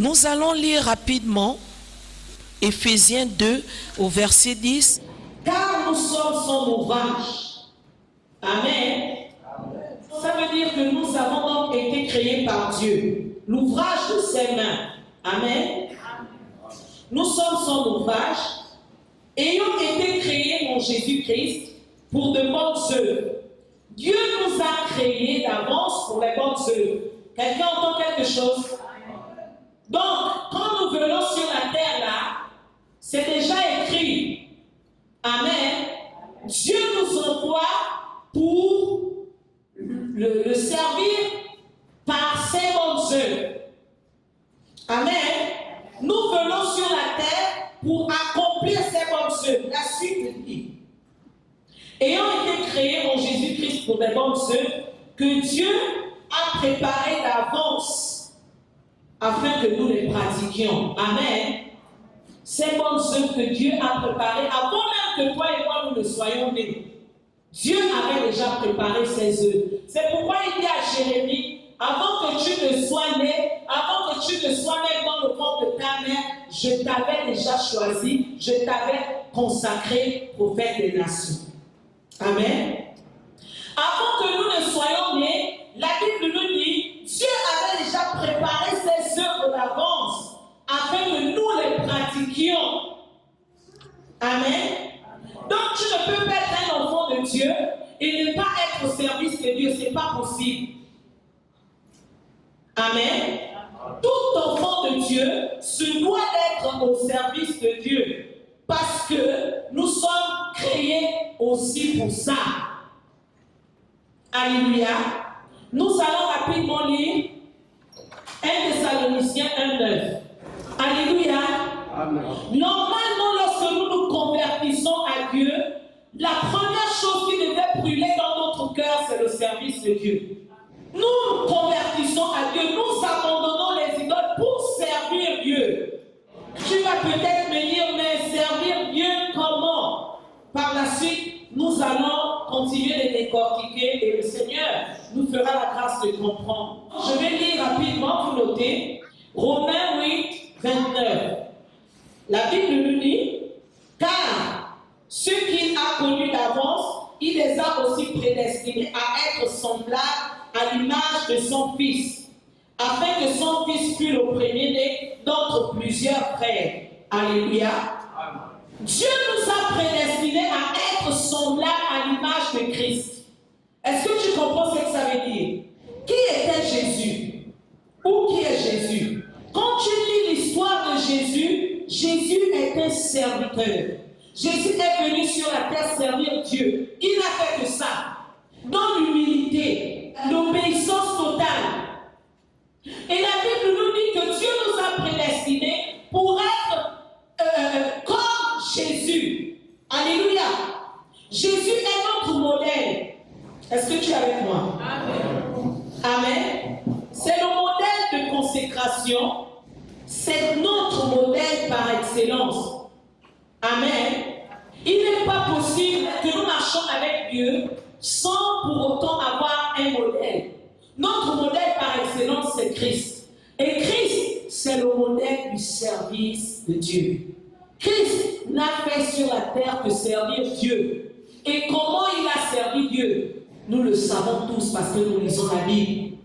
Nous allons lire rapidement Éphésiens 2 au verset 10. Car nous sommes son ouvrage. Amen. Ça veut dire que nous avons donc été créés par Dieu. L'ouvrage de ses mains. Amen. Nous sommes son ouvrage, ayant été créés en Jésus-Christ pour de bonnes œuvres. Dieu nous a créés d'avance pour les bonnes œuvres. Quelqu'un entend quelque chose? Donc, quand nous venons sur la terre là, c'est déjà écrit. Amen. Dieu nous envoie pour le servir par ses bonnes œuvres. Amen. Nous venons sur la terre pour accomplir ses bonnes œuvres. La suite dit. Ayant été créés en Jésus-Christ pour des bonnes œuvres que Dieu a préparées d'avance afin que nous les pratiquions. Amen. Ces bonnes œuvres que Dieu a préparées avant même que toi et moi nous ne soyons nés. Dieu avait déjà préparé ses œuvres. C'est pourquoi il dit à Jérémie, avant que tu ne sois né, avant que tu ne sois né dans le ventre de ta mère, je t'avais déjà choisi, je t'avais consacré prophète des nations. Amen. Avant que nous ne soyons nés, la Bible nous dit, Dieu avait déjà préparé ses œuvres d'avance afin que nous les pratiquions. Amen. Donc tu ne peux pas être un enfant de Dieu et ne pas être au service de Dieu, ce n'est pas possible. Amen. Tout enfant de Dieu se doit d'être au service de Dieu parce que nous sommes créés aussi pour ça. Alléluia. Nous allons rapidement lire 1 Thessaloniciens 1:9. Alléluia. Amen. Normalement, lorsque nous nous convertissons à Dieu, la première chose qui devait brûler dans notre cœur, c'est le service de Dieu. Nous nous convertissons à Dieu, nous abandonnons les idoles pour servir Dieu. Tu vas peut-être me dire, mais servir Dieu comment? Par la suite, nous allons continuer de décortiquer et le Seigneur nous fera la grâce de comprendre. Je vais lire rapidement, vous notez, Romains 8, 29. La Bible nous dit, car ceux qu'il a connus d'avance, il les a aussi prédestinés à être semblables à l'image de son Fils, afin que son Fils fût le premier-né d'entre plusieurs frères. Alléluia. Dieu nous a prédestinés à être semblables à l'image de Christ. Est-ce que tu comprends ce que ça veut dire? Qui était Jésus? Ou qui est Jésus? Quand tu lis l'histoire de Jésus, Jésus est un serviteur. Jésus est venu sur la terre servir Dieu. Il n'a fait que ça. Dans l'humilité, l'obéissance totale. Et la Bible nous dit que Dieu nous a prédestinés pour être comme Jésus. Alléluia. Jésus est notre modèle. Est-ce que tu es avec moi? Amen. Amen. C'est le modèle de consécration. C'est notre modèle par excellence. Amen. Il n'est pas possible que nous marchions avec Dieu sans pour autant avoir un modèle. Notre modèle par excellence, c'est Christ. Et Christ, c'est le modèle du service de Dieu. Christ n'a fait sur la terre que servir Dieu. Et comment il a servi Dieu? Nous le savons tous parce que nous lisons la Bible.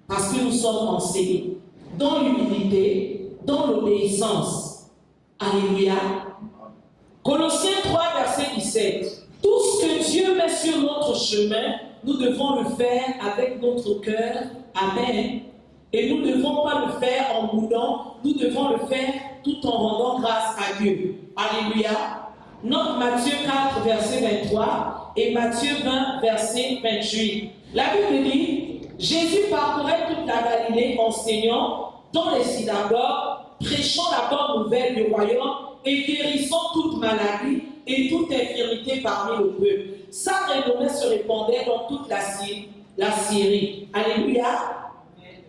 Parce que nous sommes enseignés dans l'humilité, dans l'obéissance. Alléluia. Colossiens 3, verset 17. Tout ce que Dieu met sur notre chemin, nous devons le faire avec notre cœur. Amen. Et nous ne devons pas le faire en boudant, nous devons le faire tout en rendant grâce à Dieu. Alléluia. Note Matthieu 4, verset 23 et Matthieu 20, verset 28. La Bible dit, Jésus parcourait toute la Galilée enseignant dans les synagogues, prêchant la bonne nouvelle du royaume et guérissant toute maladie et toute infirmité parmi le peuple. Sa renommée se répandait dans toute la Syrie. Alléluia.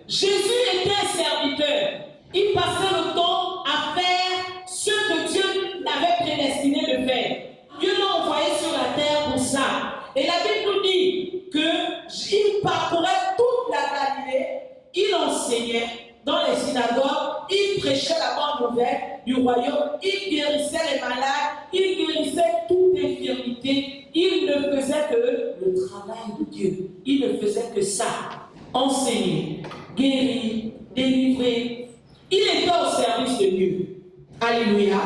Jésus était un serviteur. Il passait le temps à faire ce que Dieu l'avait prédestiné de faire. Dieu l'a envoyé sur la terre pour ça. Et la Bible nous dit qu'il parcourait toute la Galilée, il enseignait dans les synagogues, il prêchait nouvelle du royaume. Il guérissait les malades, il guérissait toute infirmité. Il ne faisait que le travail de Dieu. Il ne faisait que ça. Enseigner, guérir, délivrer. Il était au service de Dieu. Alléluia.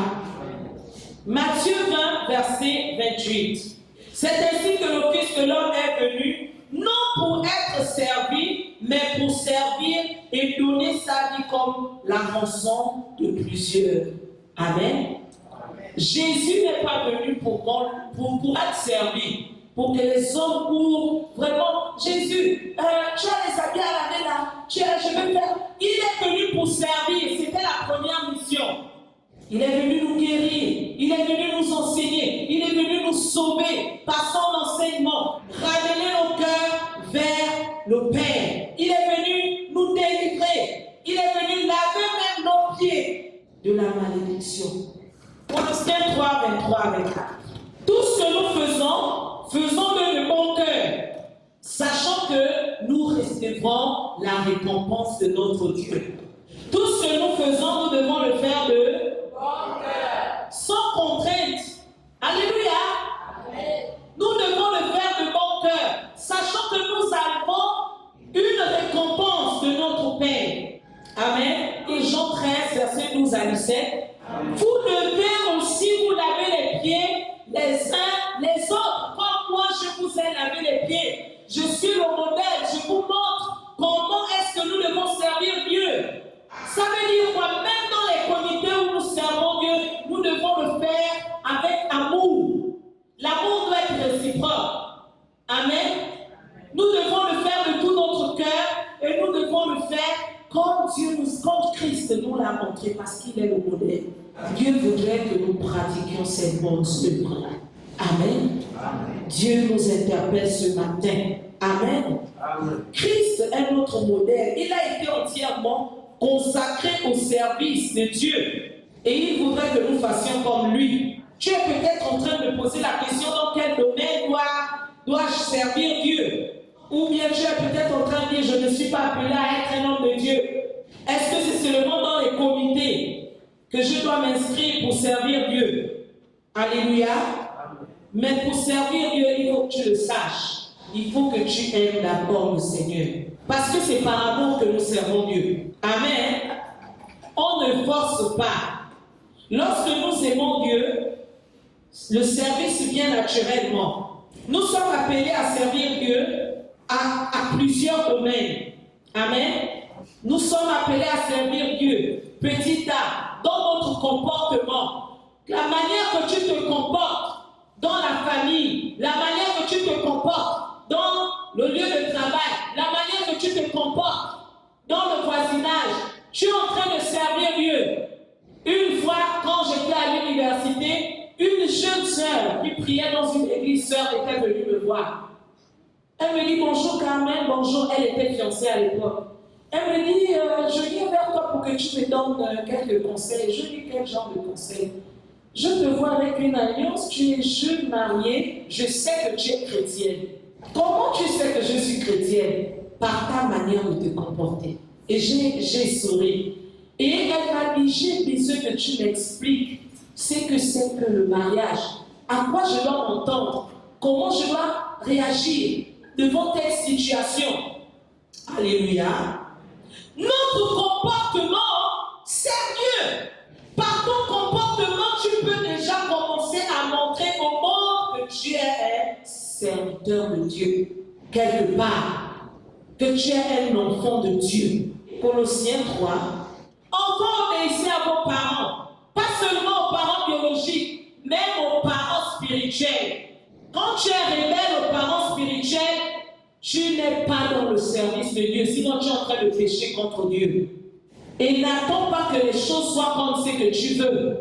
Matthieu 20, verset 28. C'est ainsi que le Fils de l'homme est venu, non pour être servi, mais pour servir et donner sa vie comme la rançon de plusieurs. Amen. Jésus n'est pas venu pour être servi, pour que les hommes courent vraiment. Jésus, tu as les habits à laver là, je vais faire. Il est venu pour servir, c'était la première mission. Il est venu nous guérir, il est venu nous enseigner, il est venu nous sauver par son enseignement, ramener nos cœurs vers le Père. Il est venu nous délivrer, il est venu laver même nos pieds de la malédiction. Colossiens 3, 23 à 24. Tout ce que nous faisons, faisons-le de bon cœur, sachant que nous recevrons la récompense de notre Dieu. Tout ce que nous faisons, nous devons le faire de bon cœur, sans contrainte. Alléluia. Amen. Nous devons le faire de bon cœur, sachant que nous avons une récompense de notre Père. Amen. Et Jean 13, verset 12 à 17. Amen. Vous devez aussi vous laver les pieds les uns les autres, comme moi je vous ai lavé les pieds. Je suis le modèle, je vous montre comment est-ce que nous devons servir Dieu. Ça veut dire quoi? Même dans les comités où nous servons Dieu, nous devons le faire avec amour. L'amour doit être réciproque. Amen. Nous devons le faire de tout notre cœur et nous devons le faire comme Christ nous l'a montré, parce qu'il est le modèle. Dieu voudrait que nous pratiquions ces bonnes œuvres. Amen. Amen. Dieu nous interpelle ce matin. Amen. Amen. Christ est notre modèle. Il a été entièrement consacré au service de Dieu. Et il voudrait que nous fassions comme lui. Tu es peut-être en train de poser la question dans quel domaine dois-je servir Dieu? Ou bien tu es peut-être en train de dire, je ne suis pas appelé à être un homme de Dieu. Est-ce que c'est seulement dans les comités que je dois m'inscrire pour servir Dieu? Alléluia. Mais pour servir Dieu, il faut que tu le saches. Il faut que tu aimes d'abord le Seigneur. Parce que c'est par amour que nous servons Dieu. Amen. On ne force pas. Lorsque nous aimons Dieu, le service vient naturellement. Nous sommes appelés à servir Dieu à plusieurs domaines. Amen. Nous sommes appelés à servir Dieu, petit a, dans notre comportement. La manière que tu te comportes dans la famille, la manière que tu te comportes dans le lieu de travail, la manière que tu te comportes dans le voisinage, tu es en train de servir Dieu. Une fois, quand j'étais à l'université, une jeune sœur qui priait dans une église, sœur était venue me voir. Elle me dit bonjour Carmen, bonjour, elle était fiancée à l'époque. Elle me dit, je viens vers toi pour que tu me donnes quelques conseils. Je dis, quel genre de conseils? Je te vois avec une alliance, tu es jeune mariée, je sais que tu es chrétienne. Comment tu sais que je suis chrétienne? Par ta manière de te comporter. Et j'ai souri. Et elle m'a dit, j'ai besoin que tu m'expliques ce que c'est que le mariage. À quoi je dois m'entendre? Comment je dois réagir devant telle situation? Alléluia. Notre comportement sérieux. Par ton comportement, tu peux déjà commencer à montrer au monde que tu es un serviteur de Dieu. Quelque part, que tu es un enfant de Dieu. Colossiens 3. Enfants, obéissez à vos parents. Pas seulement aux parents biologiques, même aux parents spirituels. Quand tu es rebelle aux parents spirituels, tu n'es pas dans le service de Dieu, sinon tu es en train de pécher contre Dieu. Et n'attends pas que les choses soient comme ce que tu veux.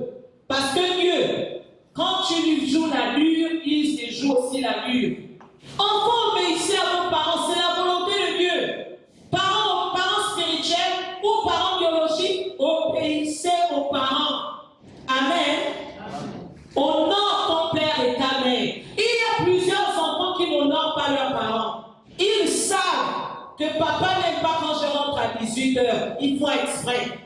Parce que Dieu, quand tu lui joues la dure, il se joue aussi la dure. Enfants, obéissez à vos parents, c'est la volonté de Dieu. Parents spirituels ou parents biologiques, obéissez aux parents. Amen. Honore ton père et ta mère. Il y a plusieurs enfants qui n'honorent pas leurs parents. Ils savent que papa n'aime pas quand je rentre à 18h. Ils font exprès.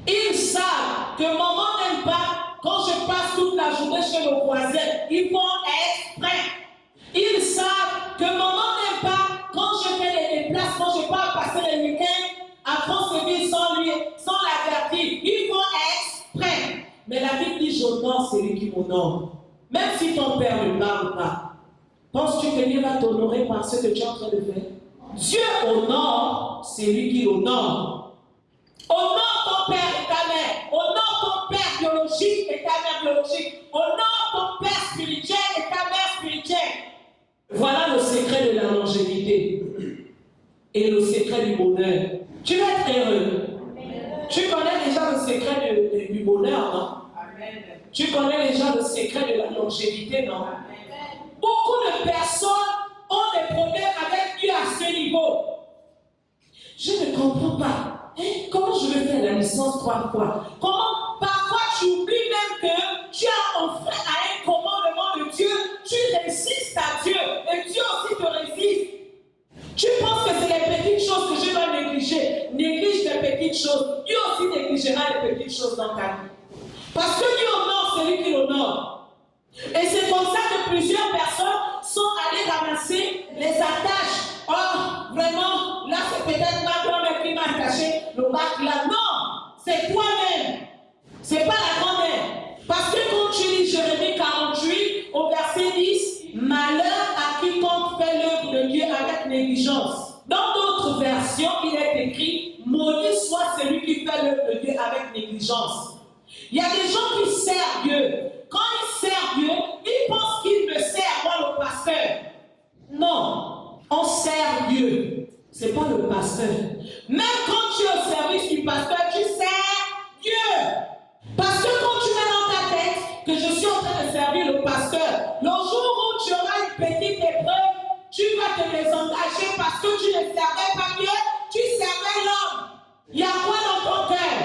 Ils savent que maman n'aime pas quand je passe toute la journée chez le voisin. Ils font exprès. Ils savent que maman n'aime pas quand je fais les déplacements, je pars passer les week-ends à France-Ville sans lui, sans l'avertir. Ils font exprès. Mais la Bible dit, j'honore celui qui m'honore. Même si ton père ne parle pas, penses-tu que Dieu va t'honorer par ce que tu es en train de faire? Dieu honore celui qui honore. Honore ton père et ta mère. Honore ton père biologique et ta mère biologique. Honore ton père spirituel et ta mère spirituelle. Voilà le secret de la longévité et le secret du bonheur. Tu vas être heureux. Tu connais déjà le secret du bonheur, non? Amen. Tu connais déjà le secret de la longévité, non? Amen. Beaucoup de personnes ont des problèmes avec Dieu à ce niveau. Je ne comprends pas. Comment je vais faire la licence 3 fois? Comment? Parfois, tu oublies même que tu as enfreint à un commandement de Dieu. Tu résistes à Dieu et Dieu aussi te résiste. Tu penses que c'est les petites choses que je dois négliger. Néglige les petites choses. Dieu aussi négligera les petites choses dans ta vie. Parce que Dieu honore celui qui l'honore. Et c'est comme ça que plusieurs personnes sont allées ramasser les attaches. Oh, vraiment, là c'est peut-être ma grand-mère qui m'a attaché le bac là. Non, c'est toi-même. C'est pas la grand-mère. Parce que quand tu lis Jérémie 48 au verset 10, malheur à quiconque fait l'œuvre de Dieu avec négligence. Dans d'autres versions, il est écrit, maudit soit celui qui fait l'œuvre de Dieu avec négligence. Il y a des gens qui servent Dieu. Quand ils servent Dieu, ils pensent qu'ils me servent, moi le pasteur. Non, on sert Dieu. Ce n'est pas le pasteur. Même quand tu es au service du pasteur, tu sers Dieu. Parce que quand tu mets dans ta tête que je suis en train de servir le pasteur, le jour où tu auras une petite épreuve, tu vas te désengager parce que tu ne servais pas Dieu, tu servais l'homme. Il y a quoi dans ton cœur?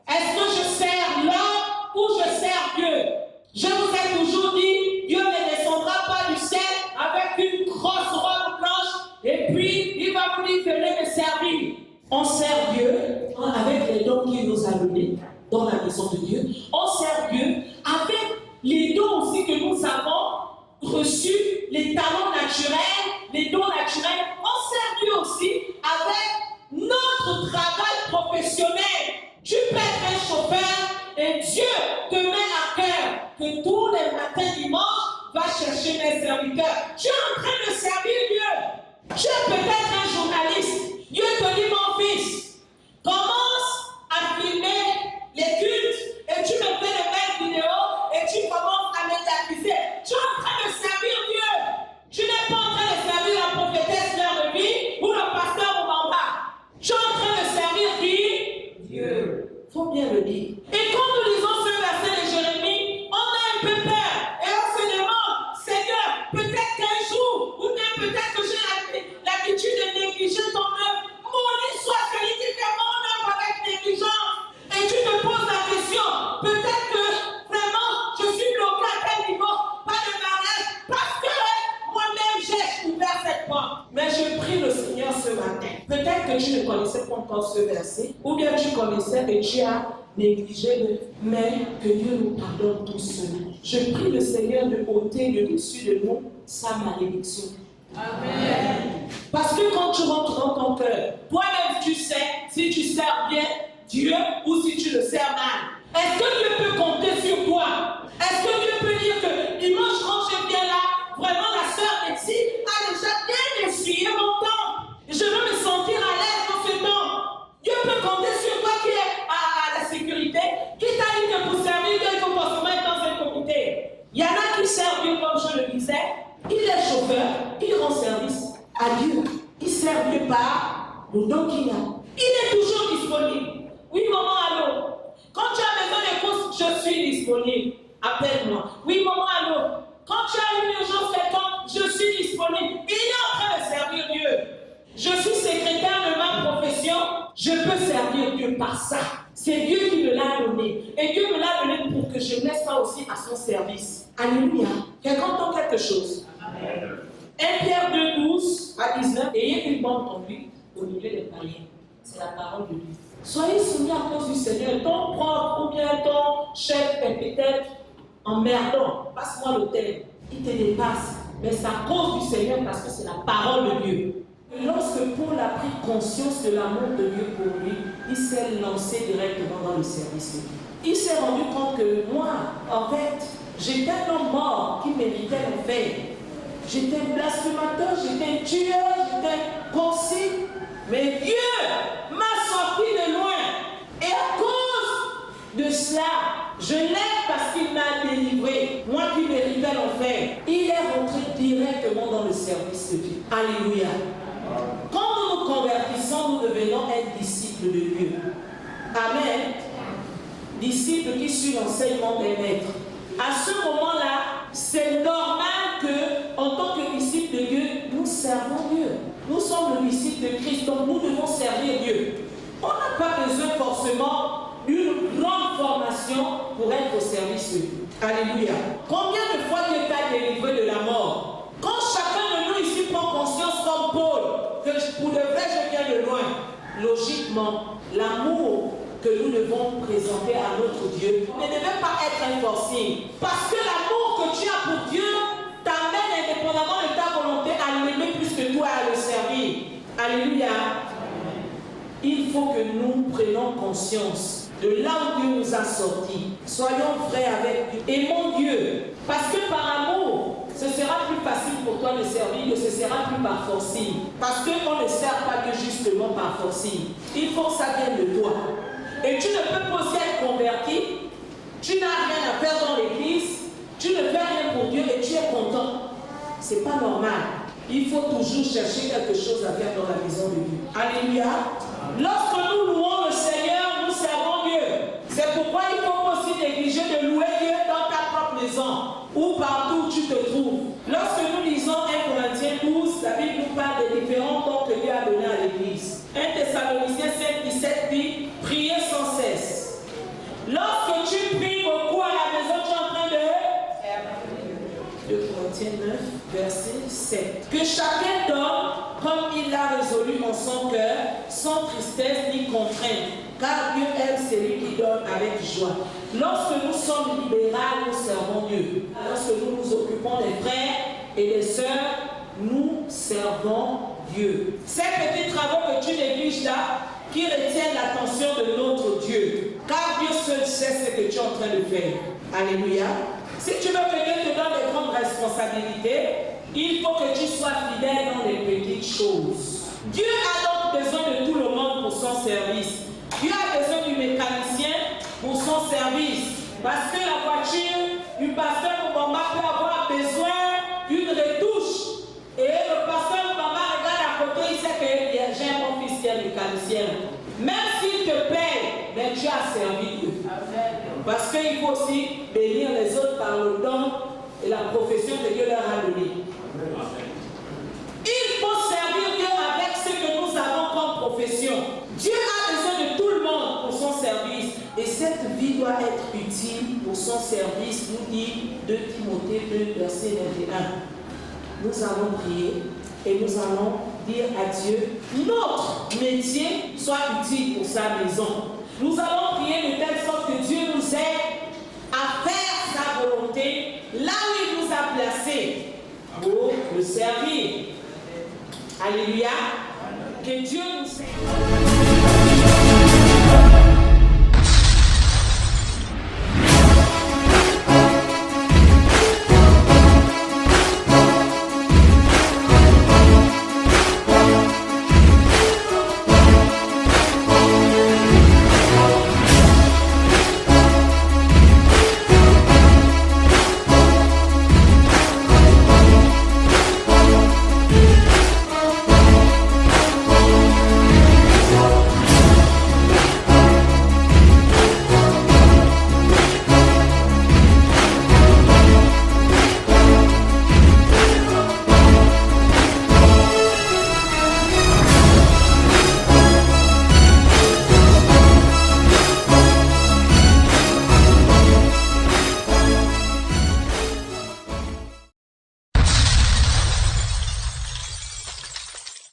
Est-ce que je sers l'homme ou je sers Dieu? Je vous ai toujours dit, Dieu ne descendra pas du ciel avec une grosse robe blanche et puis il va vous dire, venez me servir. On sert Dieu avec les dons qu'il nous a donnés dans la maison de Dieu. On sert Dieu avec les dons aussi que nous avons reçus, les talents naturels, les dons naturels. On sert Dieu aussi avec notre travail professionnel. Tu peux être un chauffeur et Dieu te met à cœur que tous les matins dimanche va chercher mes serviteurs. Tu es en train de servir Dieu. Tu es peut-être un journaliste. Dieu te dit, mon fils, commence à filmer les cultes et tu me fais les mêmes vidéos et tu commences à médiatiser. Tu es en train de servir Dieu. Tu n'es pas en train de servir la prophétesse Fleur de Vie ou le pasteur Oumamba. Tu es en train de servir qui? Dieu. Il faut bien le dire. Et quand nous lisons ce verset de Jérémie, on a un peu peur et on se demande, Seigneur, peut-être qu'un jour, ou bien peut-être que j'ai l'habitude de négliger ton œuvre. Maudit soit celui qui fait mon œuvre avec négligence. Et tu te poses la question, peut-être que vraiment je suis bloqué à tel niveau, pas de mariage, parce que moi-même j'ai ouvert cette porte. Mais je prie le Seigneur ce matin. Peut-être que tu ne connaissais pas encore ce verset, ou bien tu connaissais et tu as négligé, mais que Dieu nous pardonne tous. Je prie le Seigneur de ôter de dessus de nous sa malédiction. Amen. Parce que quand tu rentres dans ton cœur, toi-même tu sais si tu sers bien Dieu ou si tu le sers mal. Est-ce que Dieu peut compter sur toi? Est-ce que Dieu peut dire que dimanche quand je viens là, vraiment la sœur Betsy a déjà bien essuyé mon temps. Je veux me sentir à l'aise dans ce temps. Dieu peut compter sur toi qui est à la sécurité, qui t'a dit que pour servir Dieu, il faut forcément être dans un comité. Il y en a qui servent Dieu comme je le disais. Il est chauffeur, il rend service à Dieu. Il sert Dieu par le don qu'il a. Il est toujours disponible. Oui, maman, allô. Quand tu as besoin de courses, je suis disponible. Appelle-moi. Oui, maman, allô. Quand tu as une urgence quelconque, je suis disponible. Il est en train de servir Dieu. Je suis secrétaire de ma profession. Je peux servir Dieu par ça. C'est Dieu qui me l'a donné. Et Dieu me l'a donné pour que je mette ça aussi à son service. Alléluia. Quelqu'un entend quelque chose? Amen. 1 Pierre 2, 12 à 19. Ayez une bonne conduite au milieu des païens. C'est la parole de Dieu. Soyez soumis à cause du Seigneur. Ton prof ou bien ton chef est peut-être emmerdant. Passe-moi le terme. Il te dépasse. Mais c'est à cause du Seigneur parce que c'est la parole de Dieu. Lorsque Paul a pris conscience de l'amour de Dieu pour lui, il s'est lancé directement dans le service de Dieu. Il s'est rendu compte que moi, en fait, j'étais un homme mort qui méritait l'enfer. J'étais blasphémateur, j'étais tueur, j'étais concis. Mais Dieu m'a sorti de loin. Et à cause de cela, je l'aime parce qu'il m'a délivré. Moi qui méritais l'enfer, il est rentré directement dans le service de Dieu. Alléluia. Quand nous nous convertissons, nous devenons un disciple de Dieu. Amen. Disciple qui suit l'enseignement des maîtres. À ce moment-là, c'est normal que, en tant que disciple de Dieu, nous servons Dieu. Nous sommes le disciple de Christ, donc nous devons servir Dieu. On n'a pas besoin forcément d'une grande formation pour être au service de Dieu. Alléluia. Combien de fois Dieu t'a délivré de la mort? Quand chacun de nous ici prend conscience comme Paul, que pour de vrai je viens de loin, logiquement, l'amour que nous devons présenter à notre Dieu ne devait pas être un forcing. Parce que l'amour que tu as pour Dieu t'amène indépendamment de ta volonté à l'aimer plus que toi, à le servir. Alléluia. Il faut que nous prenions conscience de là où Dieu nous a sortis. Soyons vrais avec Dieu. Aimons Dieu. Parce que par amour, ce sera plus facile pour toi de servir, que ce sera plus par forcing. Parce qu'on ne sert pas Dieu justement par forcing. Il faut que ça vienne de toi. Et tu ne peux pas aussi être converti, tu n'as rien à faire dans l'église, tu ne fais rien pour Dieu et tu es content. C'est pas normal. Il faut toujours chercher quelque chose à faire dans la maison de Dieu. Alléluia. Lorsque nous louons le Seigneur, nous servons Dieu. C'est pourquoi il ne faut pas aussi négliger de louer Dieu dans ta propre maison ou partout où tu te trouves. Lorsque nous lisons 1 Corinthiens 12, la Bible nous parle des différents dons que Dieu a donnés à l'église. 1 Thessaloniciens 5, 17 dit, priez sans cesse. Lorsque tu pries beaucoup à la maison, tu es en train de... 2 Corinthiens 9, verset 7. Que chacun donne comme il l'a résolu en son cœur, sans tristesse ni contrainte, car Dieu aime celui qui donne avec joie. Lorsque nous sommes libéraux, nous servons Dieu. Lorsque nous nous occupons des frères et des sœurs, nous servons Dieu. Ces petits travaux que tu négliges là, qui retiennent l'attention de notre Dieu. Car Dieu seul sait ce que tu es en train de faire. Alléluia. Si tu veux que Dieu te donne des grandes responsabilités, il faut que tu sois fidèle dans les petites choses. Dieu a donc besoin de tout le monde pour son service. Dieu a besoin du mécanicien pour son service. Parce que la voiture du pasteur Moubamba peut avoir besoin d'une retouche. Et le pasteur Moubamba regarde à côté, il sait que j'ai un bon fils qui est mécanicien. Même s'il te paye, mais tu as servi Dieu. Parce qu'il faut aussi bénir les autres par le don et la profession que Dieu leur a donnée. Il faut servir Dieu avec ce que nous avons comme profession. Dieu a besoin de tout le monde pour son service. Et cette vie doit être utile pour son service, nous dit 2 Timothée 2, verset 21. Nous allons prier et nous allons dire à Dieu, notre métier soit utile pour sa maison. Nous allons prier de telle sorte que Dieu nous aide à faire sa volonté là où il nous a placés pour le servir. Alléluia. Que Dieu nous aide.